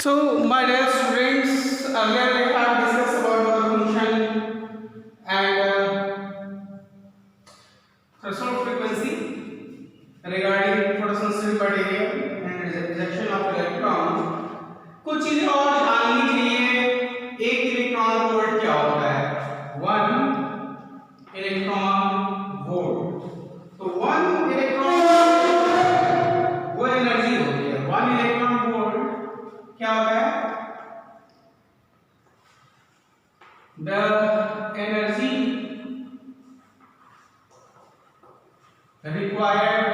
So, my dear students, earlier we have discussed about the function and threshold frequency regarding photosensitive material and rejection of electron. कुछ चीजें और जाननी चाहिए। एक electron volt क्या होता है? 1 इलेक्ट्रॉन वोल्ट। तो 1 इलेक्ट्रॉन वो एनर्जी होती है। 1 इलेक्ट्रॉन वोल्ट क्या होता है? The energy required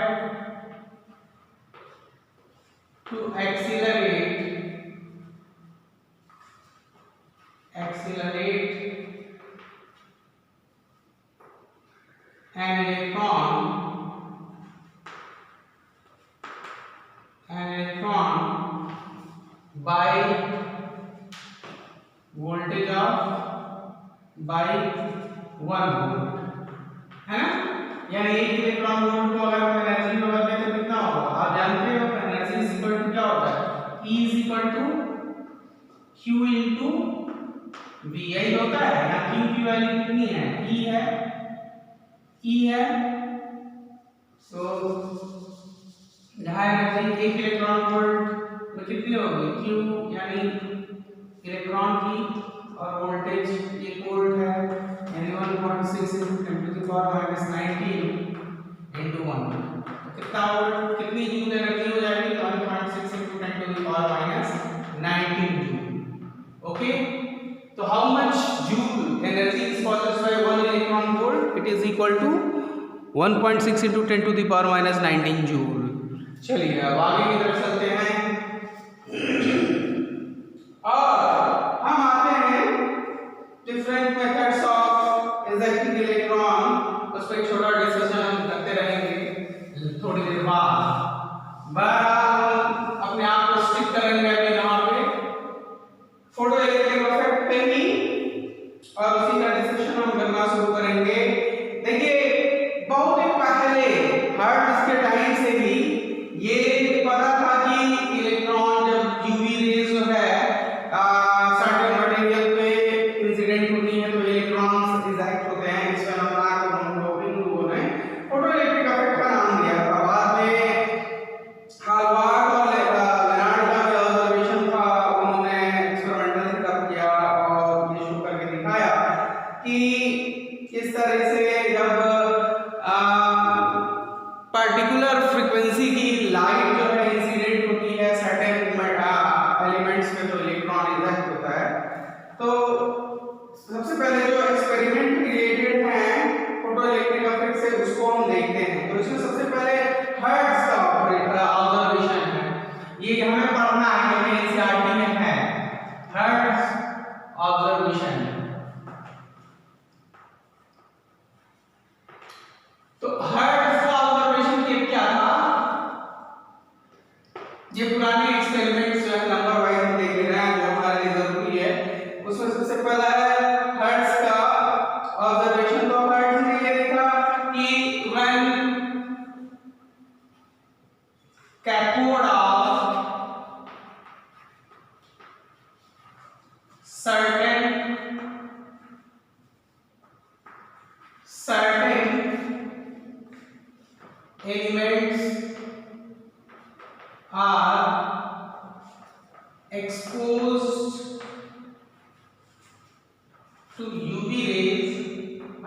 to accelerate an electron by voltage of 1 volt, है ना? यानी एक इलेक्ट्रॉन वोल्ट को अगर हम एनर्जी में बदलें तो कितना होगा? आप जानते हो एनर्जी इज इक्वल टू क्या होता है? E is equal to Q into VI होता है। यहाँ Q की वैल्यू कितनी है? E है। सो यहाँ एनर्जी एक इलेक्ट्रॉन वोल्ट में कितनी होगी? Q यानी इलेक्ट्रॉन की और वोल्टेज 1 वोल्ट है यानी 1.6 × 10⁻19 into 1 कितना वोल्ट कितनी जूल एनर्जी हो जाएगी? 1.6 × 10⁻19 जूल। ओके, तो how much joule energy is possessed by 1 electron volt? It is equal to 1.6 × 10⁻19 joule. चलिए अब आगे की तरफ चलते हैं और हम आते हैं different methods of ejecting electron. उस पर छोटा डिस्कशन हम करते रहेंगे थोड़ी देर बाद। अपने आप को स्टिक करेंगे अभी यहाँ पे फोटो इलेक्ट्रिक इफेक्ट पे ही और उसी का डिस्कशन हम करना शुरू करेंगे। देखिए बहुत ही पहले हर्ट्ज के टाइम से ही ये पता था कि इलेक्ट्रॉन जब यूवी रेज जो है सर्टेन मटेरियल पे इंसिडेंट होती है तो इलेक्ट्रॉन्स इजेक्ट होते हैं। इस फेनोमेना को हम लोगों ने फोटो इलेक्ट्रिक इफेक्ट का नाम दिया था। बाद में हार्वर्ड और लेनार्ड का जो ऑब्जर्वेशन था उन्होंने एक्सपेरिमेंटल सेटअप किया और ये शो करके दिखाया कि किस तरह से जब पर्टिकुलर फ्रीक्वेंसी की लाइट जो है इंसिडेंट होती है सर्टेन एलिमेंट्स में तो इलेक्ट्रॉन इजेक्ट होता है। तो सबसे पहले जो एक्सपेरिमेंट रिलेटेड है फोटो इलेक्ट्रिक इफेक्ट से उसको हम देखते हैं। तो इसमें सबसे पहले हर्ट्ज का ऑब्जर्वेशन है। ये हमें पढ़ना है क्योंकि एनसीईआरटी में है हर्ट्ज ऑब्जर्वेशन। तो हर्ट्ज का ऑब्जर्वेशन ये क्या था? ये पुराने एक्सपेरिमेंट्स जो है नंबर वाइज हम देख रहे हैं जो हमारे लिए जरूरी है। उसमें सबसे पहला है हर्ट्ज का ऑब्जर्वेशन। तो हर्ट्ज ने ये देखा कि when cathode of certain elements are exposed to UV rays,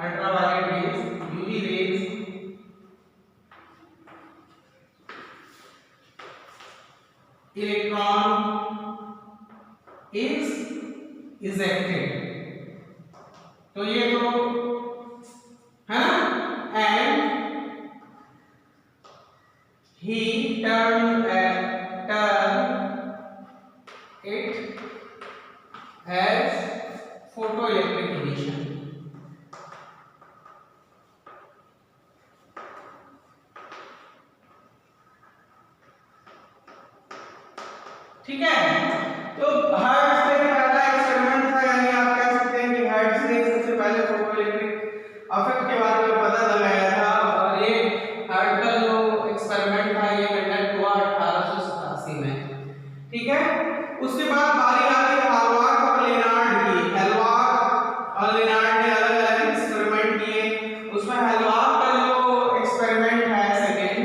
ultraviolet rays, UV rays, electron is ejected। तो ये तो है ना? and he turned it as photoelectric emission। ठीक है, तो हर्ट्ज ने पहला एक्सपेरिमेंट था यानी आप कह सकते हैं कि हर्ट्ज ने सबसे पहले फोटोइलेक्ट्रिक इफेक्ट के बारे में पता लगाया था। और ये हर्ट्ज का जो एक्सपेरिमेंट था ये कंडक्ट हुआ 1887 में। ठीक है, उसके बाद बारी आती है हालवार्क और लेनार्ड की। हालवार्क और लेनार्ड ने अलग अलग एक्सपेरिमेंट किए। उसमें हालवार्क का जो एक्सपेरिमेंट है सेकेंड,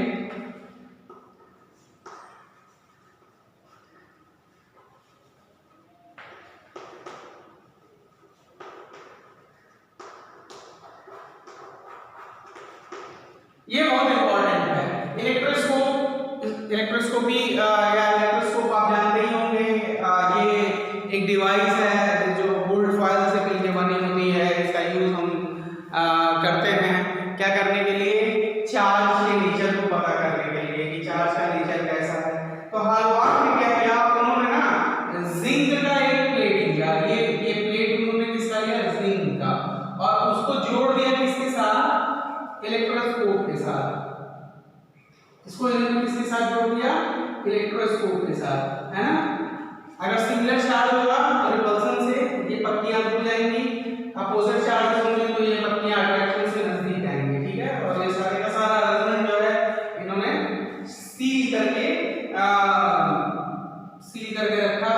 ये बहुत इंपॉर्टेंट है। इलेक्ट्रोस्कोपी या इलेक्ट्रोस्कोप आप जानते ही होंगे। ये एक डिवाइस है जो गोल्ड फॉयल से मिलकर बनी होती है। इसका यूज हम करते हैं क्या करने के लिए? चार्ज के नेचर को पता करने के लिए कि चार्ज का नेचर कैसा है। तो हालवार्क ने क्या किया, उन्होंने ना जिंक का एक प्लेट लिया। ये प्लेट उन्होंने किसका लिया? जिंक का, और उसको जोड़ दिया किसके साथ? इलेक्ट्रोस्कोप के साथ। इसको इन्होंने किसके साथ जोड़ दिया? इलेक्ट्रोस्कोप के साथ, है ना। अगर सिमिलर चार्ज होगा तो रिपल्सन से ये पट्टियां जुड़ जाएंगी, अपोजिट चार्ज होंगे तो ये पट्टियां अट्रैक्शन से नजदीक आएंगी, ठीक है। और ये सारे का सारा रेजोनेंस जो है इन्होंने सील करके रखा।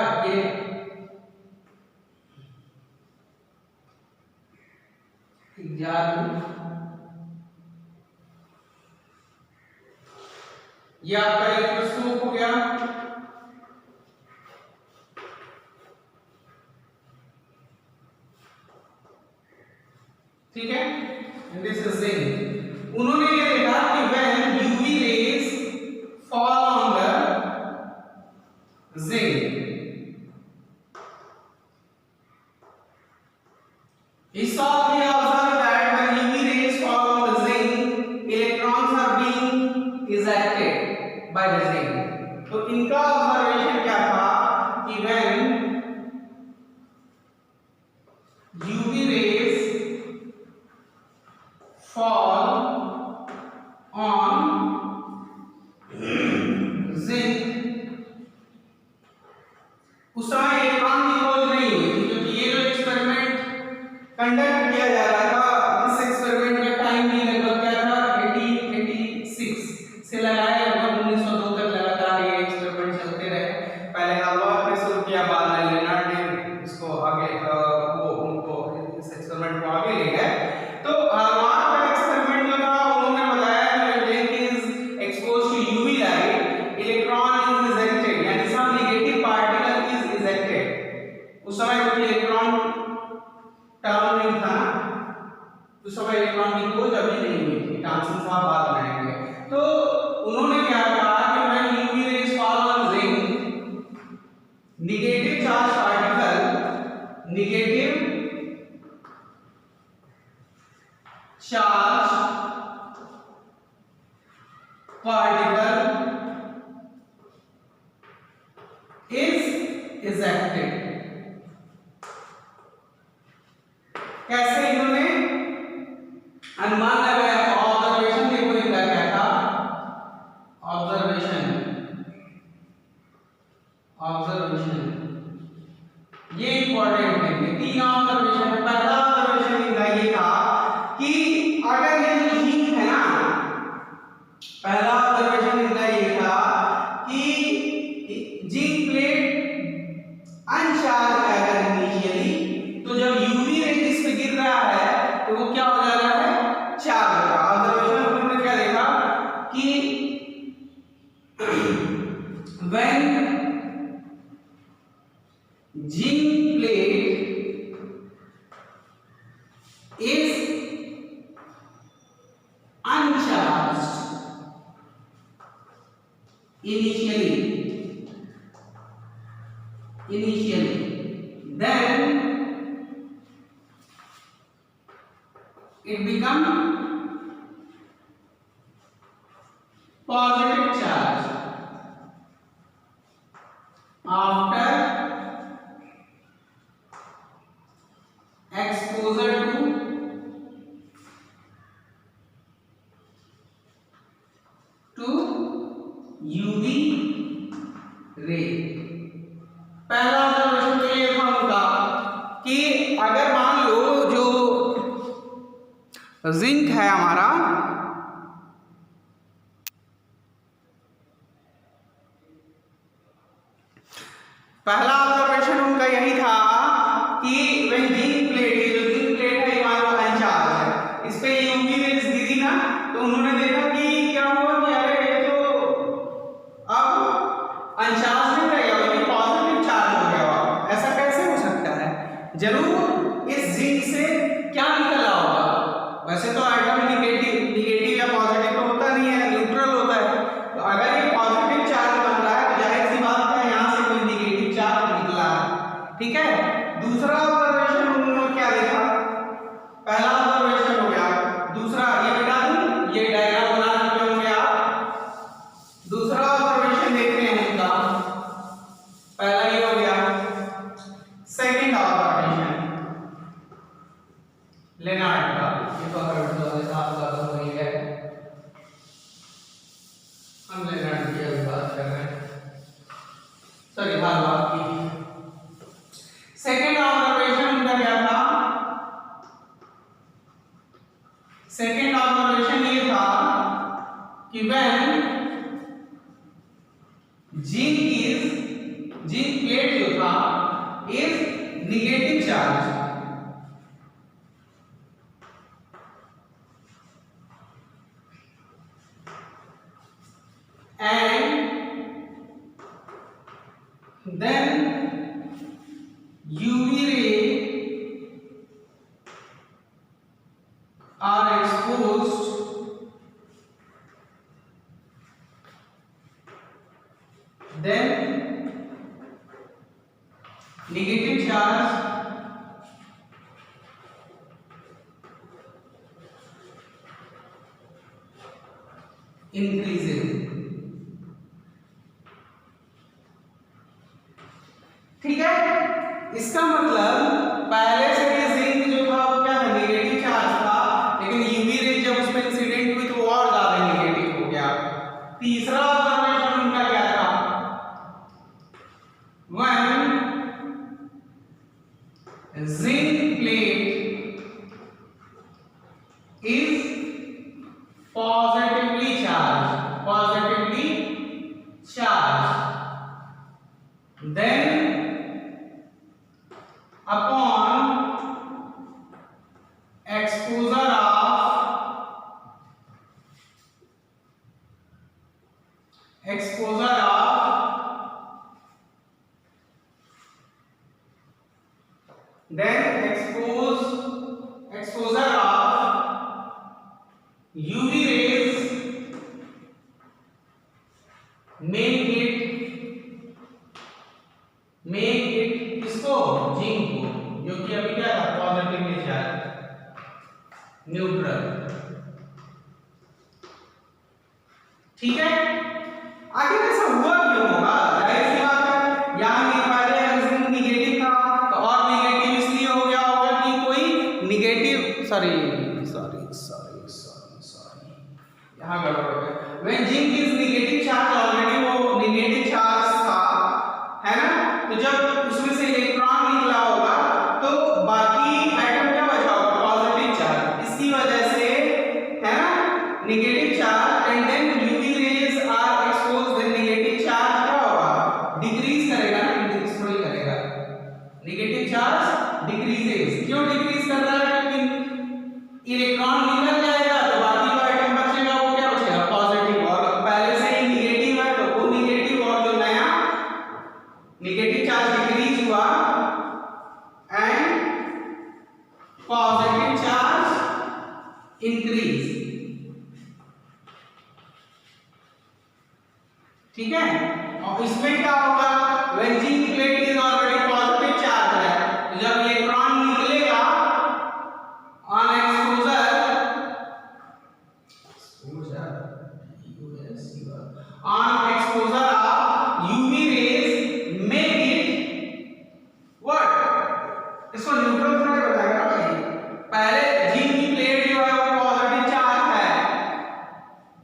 ये आपका इलेक्ट्रोस्कोप हो गया। ठीक है, दिस इज जिंक। उन्होंने ये देखा कि when UV rays fall on the zinc, he saw he observed that when UV rays fall on the zinc, electrons are being ejected by the zinc। तो इनका ऑब्जर्वेशन क्या था कि when UV rays fall on zinc, उस समय electron की खोज नहीं हुई थी, क्योंकि ये जो एक्सपेरिमेंट कंडक्ट किया जा रहा था, इस एक्सपेरिमेंट का टाइम भी लगभग क्या था? 1886 से लगाया लगभग 1902 तक लगातार ये एक्सपेरिमेंट चलते रहे। पहले हालवार्क ने शुरू किया, बाद में लेनार्ड ने इसको आगे उनको इस एक्सपेरिमेंट को आगे ले गए। तो हालवार्क का एक्सपेरिमेंट जो था, उन्होंने बताया कि when zinc is exposed to UV light, electron is ejected, यानी some negative particle is ejected। उस समय क्योंकि इलेक्ट्रॉन टर्म नहीं था ना, उस समय इलेक्ट्रॉन की खोज अभी नहीं हुई थी, टॉमसन साहब बाद में आएंगे। तो उन्होंने क्या कहा कि when UV rays fall on zinc, negative charge particle, negative charge particle is ejected। कैसे इन्होंने अनुमान लगाया? ऑब्जर्वेशन देखो इनका क्या था। ऑब्जर्वेशन ये इंपॉर्टेंट है। ये तीन ऑब्जर्वेशन है। पहला ऑब्जर्वेशन इनका ये था कि अगर ये जो जिंक है ना, पहला ऑब्जर्वेशन इनका ये था कि जिंक प्लेट अनचार्ज है अगर इनिशियली, तो जब यूवी रे इस पे गिर रहा है तो वो क्या हो जा रहा है? चार्ज हो रहा है। ऑब्जर्वेशन उन्होंने क्या देखा कि when zinc plate is uncharged initially, then it become positive charge after exposure to UV ray। पहला ऑब्जर्वेशन तो ये था उनका कि अगर मान लो जो जिंक है हमारा, पहला ऑब्जर्वेशन उनका यही था कि when जिंक प्लेट, ये जो जिंक प्लेट है ये मान लो अनचार्ज है, इस पे यूवी रेज गिरी ना, तो उन्होंने देखा कि क्या हुआ कि अरे ये तो अब अनचार्ज नहीं रह गया बल्कि पॉजिटिव चार्ज हो गया। ऐसा कैसे हो सकता है? जरूर इस जिंक से क्या निकला होगा। वैसे तो एटम निगेटिव या पॉजिटिव तो होता नहीं है, न्यूट्रल होता है। तो अगर ये पॉजिटिव चार्ज बन रहा है तो जाहिर सी बात है यहाँ से कोई निगेटिव चार्ज निकला है। ठीक है, दूसरा ऑब्जर्वेशन उन्होंने क्या देखा? पहला ऑब्जर्वेशन हो गया, दूसरा ये मिटा दूं, ये डायग्राम बना चुके होंगे आप। दूसरा ऑब्जर्वेशन देखते हैं उनका, पहला ये हो गया। सेकंड ऑब्जर्वेशन लेनार्ड का, ये तो हर वाले साहब का तो वही है, हम लेनार्ड की बात कर रहे हैं, सॉरी हाल बात की। सेकंड ऑब्जर्वेशन उनका क्या था? सेकंड ऑब्जर्वेशन ये था कि व्हेन जिंक प्लेट जो था is negative charge, and then UV ray are exposed, then negative charge increases। ठीक है, इसका मतलब पहले से ही जिंक जो था वो क्या था? नेगेटिव चार्ज था, लेकिन यूवी रे जब उसमें इंसिडेंट हुई तो वो और ज्यादा नेगेटिव हो गया। तीसरा ऑब्जर्वेशन उनका क्या था? When zinc plate is positively charge, then upon exposure of UV rays make it किसको? जिंक को, जो कि अभी क्या था? Positively charge, neutral. ठीक है, आखिर ऐसा हुआ क्यों होगा? जाहिर सी बात है, यहाँ पहले जिंक निगेटिव था तो और निगेटिव इसलिए हो गया होगा कि कोई निगेटिव सॉरी यहाँ गड़बड़ हो गया। When zinc is negative charge, already वो निगेटिव चार्ज था, है ना? तो जब उसमें से इलेक्ट्रॉन निकला होगा तो बाकी एटम क्या बचा होगा? Positive charge. इसकी वजह से, है ना, negative charge, and then UV rays are exposed, then negative charge क्या होगा? डिक्रीज करेगा ना, इंक्रीज थोड़ी करेगा। Negative charge decreases. क्यों डिक्रीज कर रहा है? क्योंकि इलेक्ट्रॉन निकल जाएगा तो बाकी जो एटम बचेगा वो क्या बचेगा? पॉजिटिव। और पहले से ही निगेटिव है तो वो निगेटिव और जो नया निगेटिव चार्ज डिक्रीज हुआ एंड पॉजिटिव चार्ज इंक्रीज। ठीक है, और इसमें क्या होगा? When zinc plate is already positive charge है, तो जब इलेक्ट्रॉन निकलेगा on exposure of UV rays make it what? इसको न्यूट्रल थोड़ा बताएगा भाई। पहले जिंक की प्लेट जो है वो पॉजिटिव चार्ज है,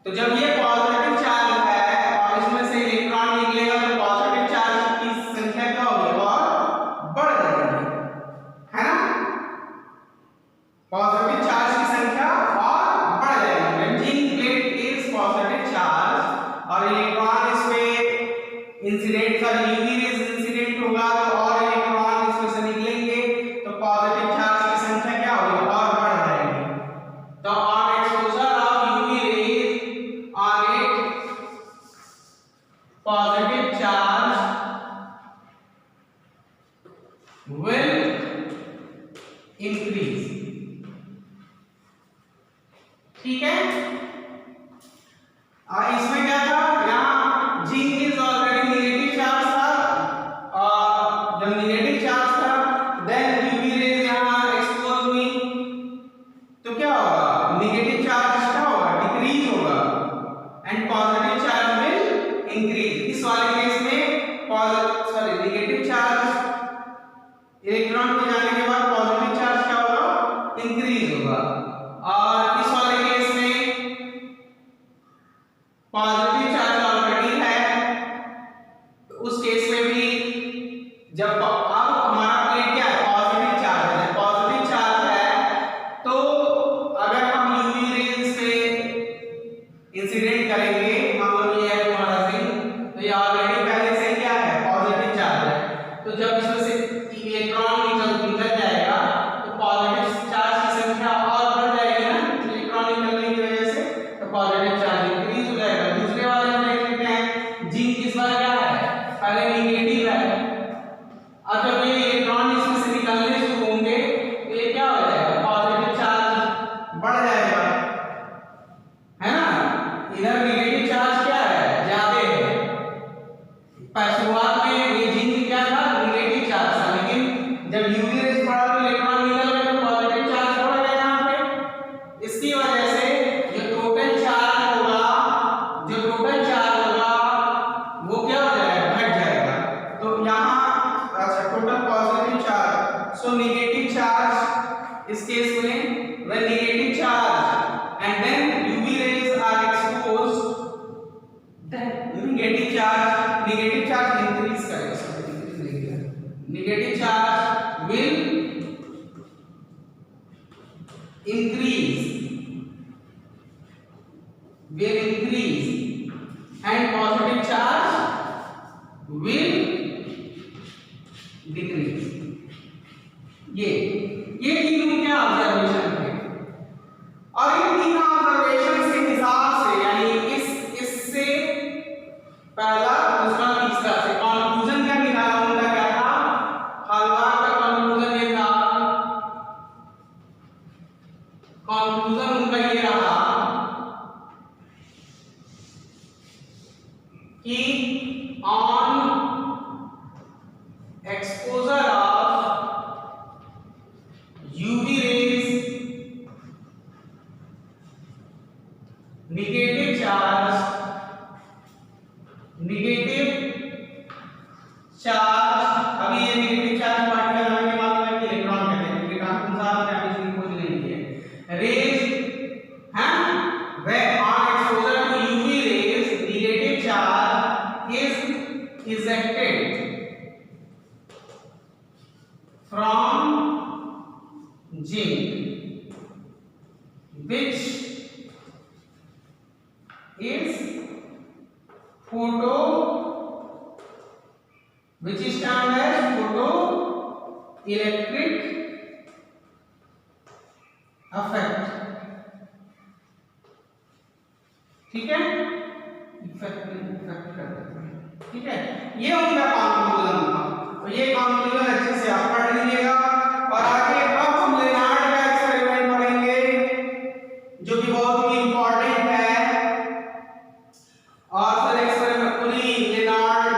तो जब ये पॉजिटिव चार्ज है और इसमें से इलेक्ट्रॉन निकलेगा तो positive charge negative charge electron के जाने के बाद पॉजिटिव चार्ज क्या होगा, इंक्रीज होगा। और इस वाले केस में पॉजिटिव चार्ज ऑलरेडी है, तो उस केस में भी जब अब हमारा प्लेट क्या है, पॉजिटिव चार्ज है, पॉजिटिव चार्ज है, तो अगर हम यूवी रेज से इंसिडेंट करेंगे, मान लो ये है हमारा रिंग, तो ये ऑलरेडी पहले से क्या है, पॉजिटिव चार्ज है, तो जब इसमें से इलेक्ट्रॉन निकल जाएगा तो पॉजिटिव चार्ज की संख्या और बढ़ जाएगी ना, इलेक्ट्रॉन निकलने की वजह से, तो पॉजिटिव चार्ज इंक्रीज हो जाएगा। दूसरे वाले में देख लेते हैं, जिंक इस बार क्या है, पहले नेगेटिव है, अब जब ये इलेक्ट्रॉन इसमें से निकलने शुरू होंगे तो ये क्या हो जाएगा, पॉजिटिव चार्ज बढ़ जाएगा, है ना। इधर नेगेटिव चार्ज क्या है, ज्यादा है। शुरुआत में ये जिंक क्या था, नेगेटिव चार्ज था, लेकिन जब यूवी रेज पड़ा तो इलेक्ट्रॉन निकल गए तो पॉजिटिव चार्ज बढ़ गया यहाँ पे। इसकी वजह से जो टोटल चार्ज होगा वो क्या हो जाएगा, घट जाएगा। तो यहाँ अच्छा total positive charge, so negative charge इस केस में when negative charge and then UV rays are exposed, then negative charge increase करेगा, negative charge will increase and positive charge will decrease। ये तीनों क्या ऑब्जर्वेशन थे, और इन तीन ऑब्जर्वेशन के हिसाब से यानी इससे पहला दूसरा तीसरा से कंक्लूजन क्या निकाला, उनका क्या था, हॉलमार्क का कंक्लूजन ये था, कंक्लूजन उनका ये रहा कि on exposure of UV rays negative charge अभी ये नेगेटिव चार्ज पार्टिकल आने के बाद में इलेक्ट्रॉन कहते हैं, क्योंकि ट्रांसफर आपने इसकी खोज नहीं की है। रेज हैं वे on exposure to UV rays negative charge is ejected from zinc which is which stand as photoelectric effect, ठीक है, इफेक्ट कर देते हैं, ठीक है। ये उनका कंक्लूजन था, तो ये कंक्लूजन अच्छे से आप पढ़ लीजिएगा। और आगे अब हम लेनार्ड का एक्सपेरिमेंट पढ़ेंगे जो कि बहुत ही इंपॉर्टेंट है, और सर एक्सपेरिमेंट पूरी लेनार्ड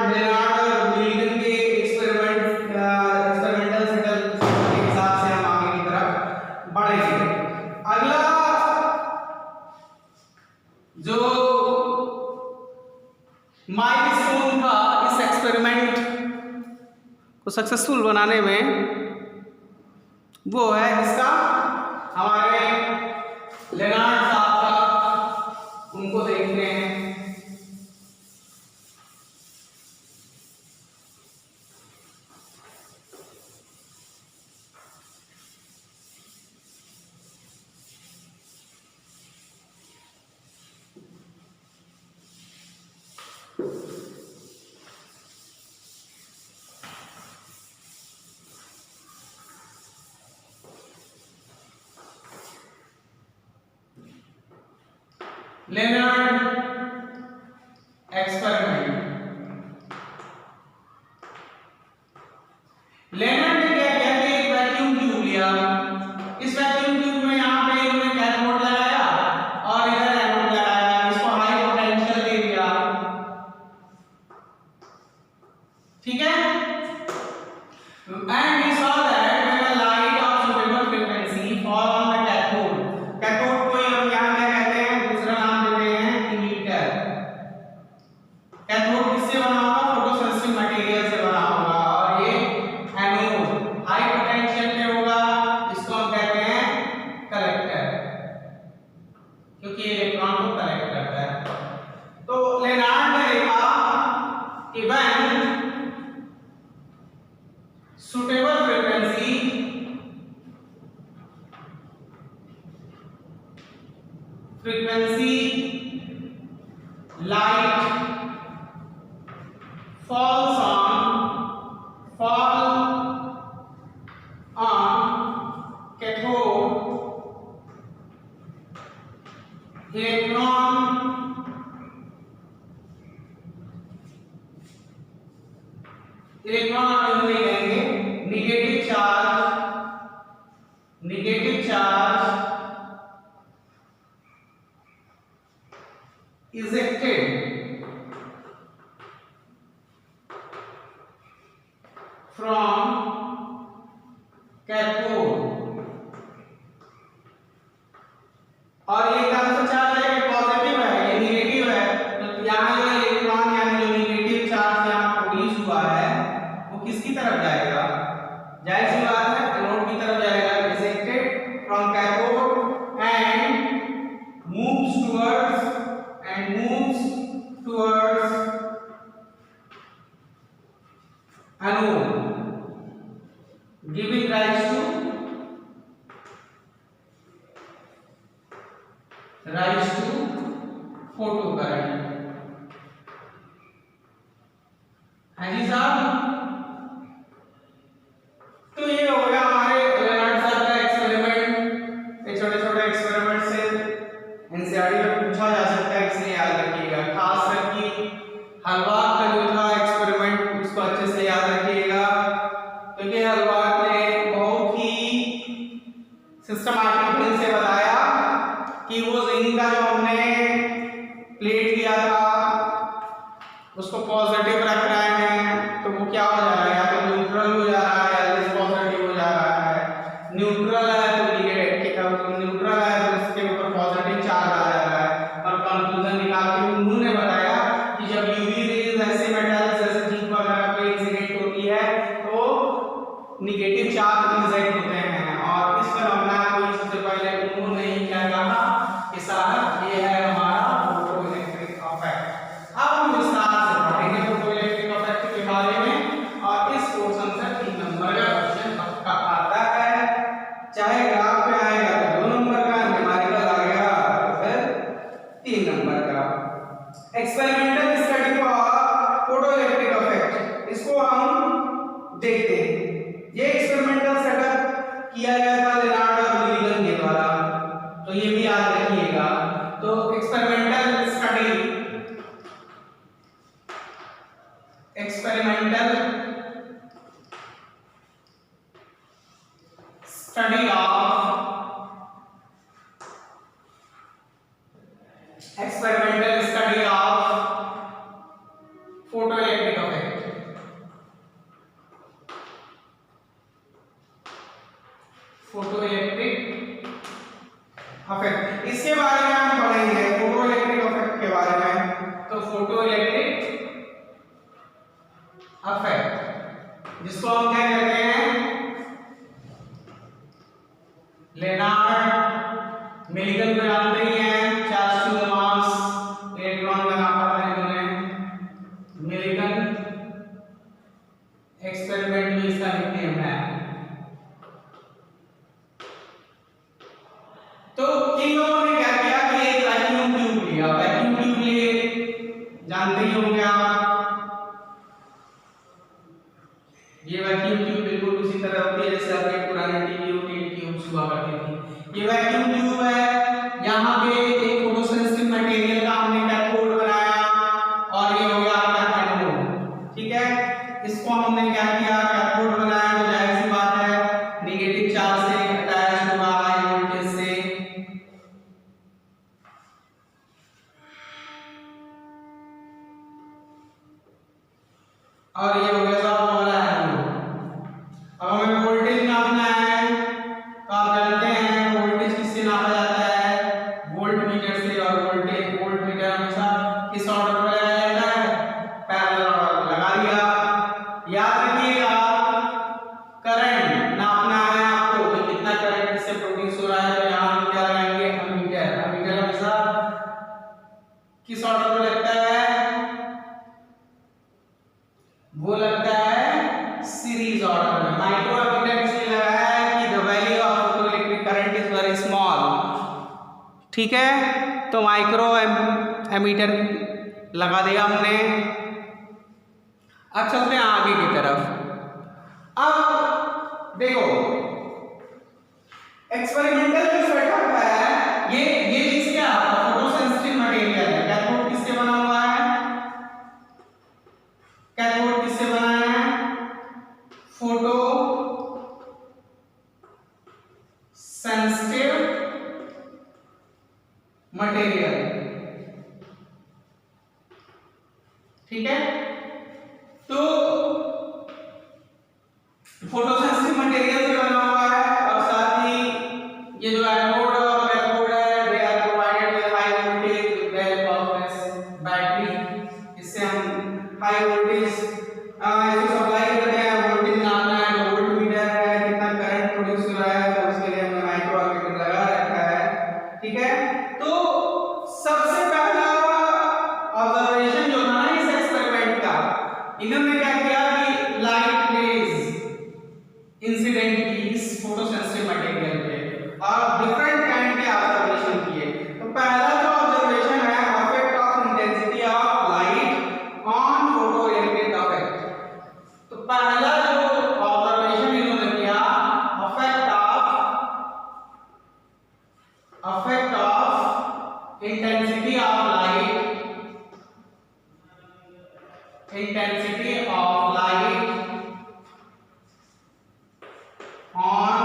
और मिल्टन के एक्सपेरिमेंटल सेटल के हिसाब से हम आगे की तरफ बढ़ेंगे। अगला जो माइलस्टोन था इस एक्सपेरिमेंट को सक्सेसफुल बनाने में, वो है इसका हमारे लेनार्ड साहब का, उनको देखते हैं। Lennard experiment. लेनार्ड ने क्या किया कि एक वैक्यूम ट्यूब लिया, इस वैक्यूम ट्यूब में यहाँ पे इन्होंने कैथोड लगाया और इधर एनोड लगाया, इसको हाई पोटेंशियल दे दिया, ठीक है। And we saw that when a light of suitable frequency fall on the cathode, cathode को हम यहाँ क्या कहते हैं, दूसरा नाम देते हैं इमीटर। कैथोड किससे बना होगा, फोटोसेंसिटिव मटेरियल से बना होगा, suitable frequency light falls on cathode electron नहीं लेंगे negative charge ejected from cathode और ये कौन सा चार्ज है? पॉजिटिव है, ये नेगेटिव है। तो यहाँ जो इलेक्ट्रॉन यानी जो नेगेटिव चार्ज यहाँ प्रोड्यूस हुआ है वो किसकी तरफ जाएगा? जाहिर सी बात है एनोड की तरफ जाएगा। ejected from cathode and moves towards anode, giving rise to photocurrent। हाँ जी साहब, तो ये हो गया हमारे लेनार्ड साहब का एक्सपेरिमेंट। ये छोटे छोटे एक्सपेरिमेंट से एनसीईआरटी में पूछा जा सकता है, इसलिए याद रखिएगा। खास करके हलवाक का जो था एक्सपेरिमेंट उसको अच्छे से याद रखिएगा, क्योंकि हलवाक ने बहुत ही सिस्टमैटिक ढंग से बताया कि वो जिंक का जो हमने प्लेट दिया था उसको पॉजिटिव रख रहे हैं तो वो क्या हो जा रहा है? या तो न्यूट्रल हो जा रहा है या पॉजिटिव हो जा रहा है। न्यूट्रल है तो न्यूट्रल है तो इसके ऊपर पॉजिटिव चार्ज आ जा रहा है। और कंक्लूजन निकाल के उन्होंने बताया कि जब यूवी रेज ऐसे मेटल्स जैसे जिंक वगैरह पे इंसिडेंट होती है तो नेगेटिव चार्ज इंजेक्ट होते हैं। और इस फिनोमेना को सबसे पहले उन्होंने क्या कहा कि साहब ये है हमारा फोटोइलेक्ट्रिक इफेक्ट। अब हम विस्तार से पढ़ेंगे फोटोइलेक्ट्रिक इफेक्ट के बारे में और इस पोर्शन से 3 नंबर का क्वेश्चन आपका आता है, चाहे ग्राफ पे आएगा तो 2 नंबर का, न्यूमेरिकल आएगा तो फिर 3 नंबर का। Experimental study for photoelectric effect, इसको हम देखते हैं। ये एक्सपेरिमेंटल सेटअप किया गया था लेनार्ड और मिलिगन के द्वारा, तो ये भी याद रखिएगा। तो experimental study of photoelectric effect. इसके बारे में हम पढ़ेंगे फोटोइलेक्ट्रिक इफेक्ट के बारे में। तो फोटोइलेक्ट्रिक इफेक्ट जिसको हम क्या कहते हैं? लेनार्ड मिलिगन को जानते ही हैं, charge to the mass electron का नापा था इन्होंने। मिलिगन एक्सपेरिमेंट में इसका निकनेम है। तो इन लोगों ने क्या किया कि एक वैक्यूम ट्यूब लिया। वैक्यूम ट्यूब लिए जानते ही होंगे आप, ये वैक्यूम ट्यूब बिल्कुल उसी तरह होती है जैसे आपके पुराने टीवी के ट्यूब्स हुआ करती थी। ये वैक्यूम ट्यूब है, यहाँ पे एक फोटोसेंसिटिव मटेरियल का हमने कैथोड बनाया और ये हो गया आपका एनोड। ठीक है, इसको हमने क्या किया? कैथोड बनाया। तो जाहिर सी बात है नेगेटिव चार्ज से अटैच हुआ हाई वोल्टेज से। और ये हो गया साहब हमारा एनोड। अब हमें वोल्टेज नापना है तो आप जानते हैं वोल्टेज किससे नापा जाता है? वोल्टमीटर से। और वोल्टमीटर हमेशा किस ऑर्डर में लगाया जाता है? पैरेलल ऑर्डर में लगा दिया। याद रखिएगा करंट नापना है आपको कि कितना करंट इससे प्रोड्यूस हो रहा है। तो यहाँ हम क्या लगाएंगे? एमीटर। एमीटर हमेशा किस ऑर्डर में लगता है? वो लगता है सीरीज ऑर्डर में। माइक्रो एमीटर इसलिए लगाया है कि the value of photoelectric current is very small. ठीक है, तो माइक्रो एमीटर लगा दिया हमने। अब चलते हैं आगे की तरफ। अब देखो एक्सपेरिमेंटल जो सेटअप है ये चीज क्या है, फोटो सेंसिटिव मटेरियल है। कैथोड किससे बना हुआ है, कैथोड किससे बना है, फोटो सेंसिटिव मटेरियल। ठीक है, तो फोटो सेंसिटिव मटेरियल से बना हुआ है और साथ ही ये जो एनोड और कैथोड है they are provided with high voltage well powerless battery. इससे हम हाई वोल्टेज इसको सप्लाई करते हैं, वोल्टेज नापना है तो वोल्ट मीटर है, कितना करंट प्रोड्यूस हो रहा है तो उसके लिए हमने माइक्रो एमीटर लगा रखा है। ठीक है, तो सबसे पहला ऑब्जर्वेशन जो था ना इस एक्सपेरिमेंट का, इन्होंने क्या किया कि लाइट रेज इंसिडेंट की इस फोटो सेंसिटिव मटेरियल पे और डिफरेंट काइंड के ऑब्जर्वेशन किए। तो पहला जो ऑब्जर्वेशन है effect of intensity of light on photoelectric effect. तो पहला जो ऑब्जर्वेशन इन्होंने किया effect of intensity of light on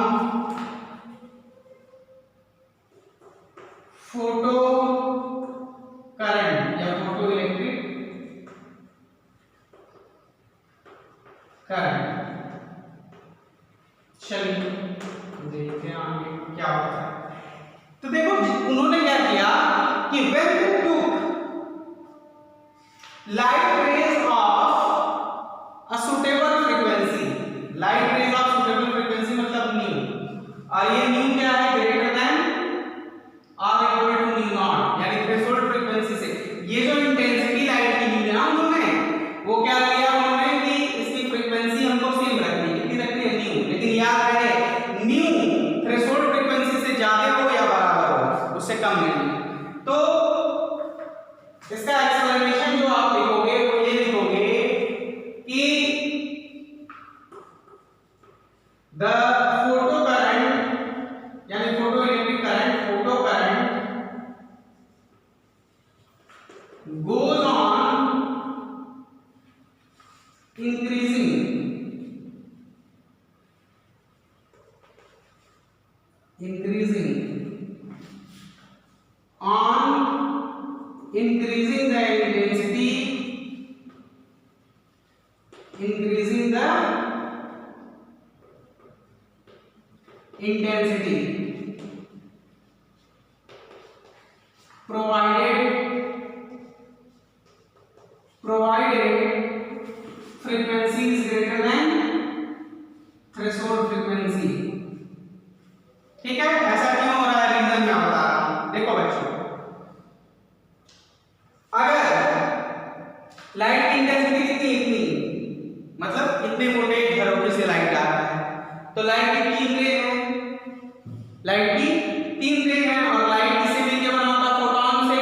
photo current या फोटो इलेक्ट्रिक करंट। चलिए देखते हैं आगे क्या होता है। तो देखो उन्होंने क्या किया कि when they took light rays of a suitable frequency, light rays of suitable frequency मतलब न्यू, और ये न्यू क्या है, ग्रेटर देन और इक्वल टू न्यू नॉट, यानी थ्रेशोल्ड फ्रीक्वेंसी से। ये जो इंटेंसिटी लाइट की ली ना उन्होंने, वो क्या किया उन्होंने कि इसकी फ्रीक्वेंसी हमको सेम रखनी है। कितनी रखनी है, न्यू, लेकिन याद रहे न्यू थ्रेशोल्ड फ्रीक्वेंसी से ज्यादा हो या बराबर हो, उससे कम नहीं। तो इसका एक्सप्लेनेशन जो आप लिखोगे वो ये लिखोगे कि द फोटो करंट यानी photo electric current, photo current goes on increasing on increasing the intensity, increasing the intensity provided frequency is greater than threshold frequency। ठीक है, ऐसा क्यों हो रहा है, रीजन मैं बता रहा हूं। देखो बच्चों, अगर लाइट की इंटेंसिटी कितनी, इतनी मतलब इतने मोटे झरोखे से लाइट आ रहा है, तो लाइट की तीन रे है, लाइट की तीन रे है और लाइट किससे मिलकर बना होता है, फोटॉन से।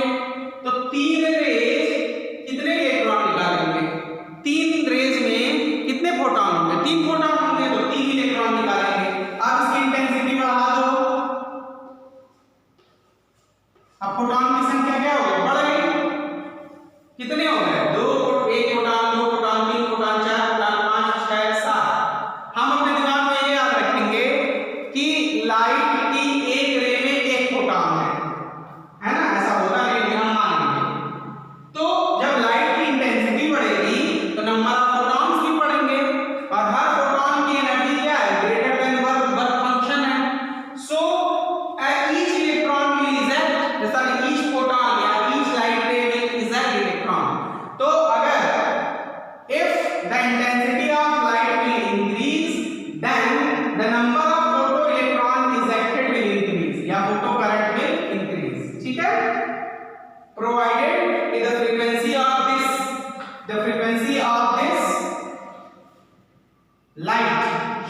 तो तीन रेज कितने इलेक्ट्रॉन निकालेंगे, तीन रेज में कितने फोटॉन होंगे, तीन फोटॉन होंगे, तो तीन इलेक्ट्रॉन निकालेंगे। अब इसकी इंटेंसिटी बढ़ा दो, अब फोटॉन की संख्या क्या हो गई, बढ़ गई। कितने हो गए, दो, एक फोटॉन, दो फोटॉन, तीन फोटॉन, चार फोटॉन, पांच, छह, सात। हम अपने दिमाग में ये याद रखेंगे कि लाइट की एक रे में एक फोटॉन है ना।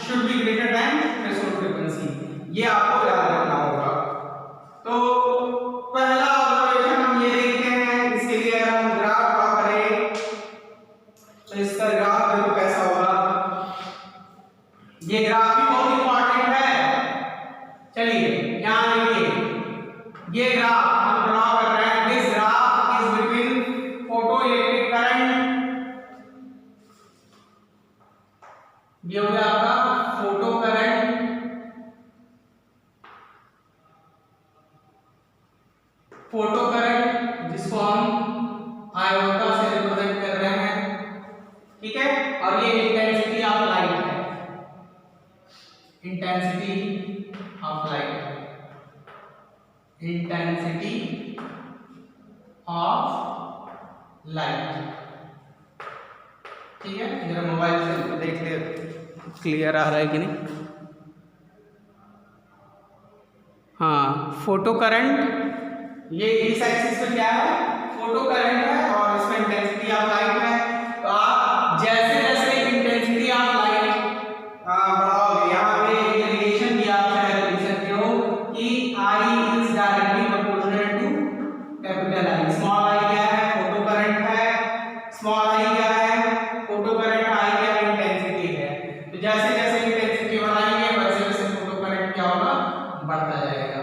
should be greater than threshold frequency, ये आपको याद रखना होगा। तो पहला ऑब्जर्वेशन हम ये देखते हैं, इसके लिए अगर हम ग्राफ ड्रॉ करें तो इसका ग्राफ देखो कैसा होगा। ये ग्राफ भी बहुत इंपॉर्टेंट है। चलिए यहाँ देखिए, ये ग्राफ हम ड्रॉ कर रहे हैं। This graph is between photo electric current, ये हो गया आपका फोटो करंट, फोटो करंट जिसको हम आयोटा से रिप्रेजेंट कर रहे हैं, ठीक है। और ये इंटेंसिटी ऑफ लाइट है, intensity of light, intensity of light, ठीक है। जरा मोबाइल से देख ले क्लियर आ रहा है कि नहीं। हाँ, फोटो करंट, ये इस एक्सिस पे क्या है, फोटो करंट है और इसमें इंटेंसिटी ऑफ लाइट है। तो आप जैसे जैसे इंटेंसिटी ऑफ लाइट बढ़ाओगे, यहाँ पे एक रिलेशन दिया है, लिख सकते हो कि I is directly proportional to capital I। Small I क्या है, फोटो करंट है, स्मॉल I क्या है, फोटो करंट, I क्या है, इंटेंसिटी है। तो जैसे जैसे इंटेंसिटी बढ़ाएंगे वैसे वैसे फोटो करंट क्या होगा, बढ़ता जाएगा,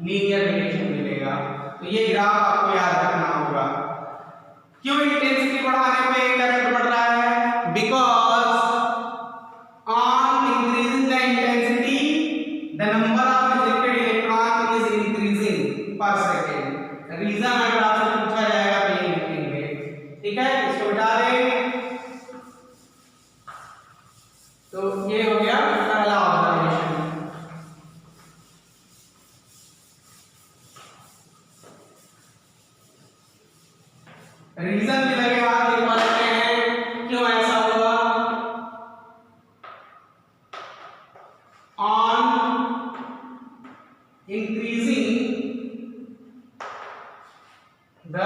लीनियर रिलेशन मिलेगा। तो ये ग्राफ आपको याद रखना होगा। क्यों इंटेंसिटी बढ़ाने पे करंट बढ़ रहा है, because on increasing the intensity the number of rejected electron is increasing पर सेकेंड। रीजन अगर आपसे पूछा जाएगा तो ये लिखेंगे, ठीक है। इसको हटा दें। तो ये हो गया पहला ऑब्जर्वेशन। रीजन भी लगे आप देख पाते हैं क्यों ऐसा हुआ। On increasing the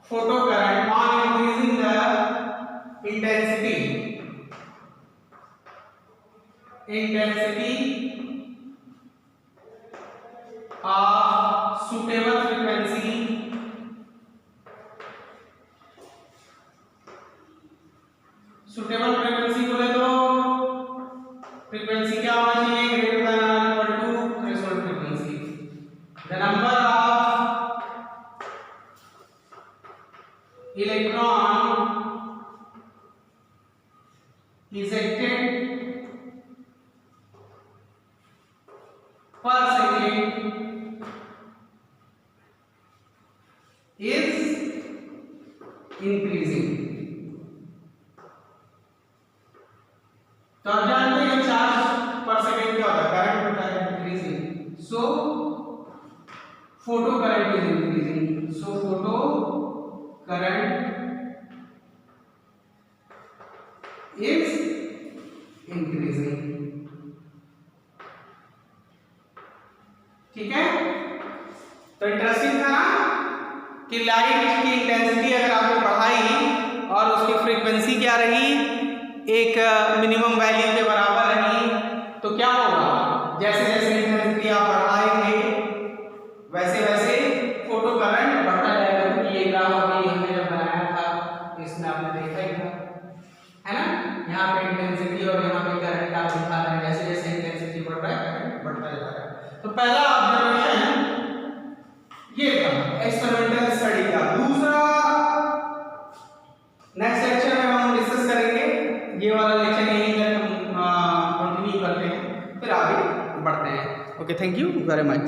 photo current, on increasing the intensity of suitable frequency, suitable frequency बोले तो फ्रीक्वेंसी क्या होना चाहिए, greater than equal to threshold frequency. The number of electron ejected per second is increasing। तो आप जानते हैं चार्ज पर सेकेंड क्या होता है, करंट होता है increasing, so photo current is increasing, so photo current is increasing, ठीक है। तो इंटरेस्टिंग था ना कि लाइट की इंटेंसिटी अगर आपने बढ़ाई और उसकी फ्रीक्वेंसी क्या रही, एक मिनिमम वैल्यू के बराबर रही, तो क्या होगा, जैसे जैसे इंटेंसिटी आप बढ़ाएंगे वैसे वैसे फोटो करंट बढ़ता जाएगा। क्योंकि ये ग्राफ अभी हमने जब बनाया था इसमें आपने देखा ही था, है ना। यहाँ पे इंटेंसिटी और यहाँ पे करंट आप दिखा रहे हैं, जैसे जैसे इंटेंसिटी बढ़ रहा है करंट बढ़ता जा रहा है। तो पहला ऑब्जर्वेशन ये था एक्सपेरिमेंटल स्टडी का। दूसरा नेक्स्ट लेक्चर में हम डिस्कस करेंगे, ये वाला लेक्चर यहीं तक हम कंटिन्यू करते हैं, फिर आगे बढ़ते हैं। Okay, thank you very much.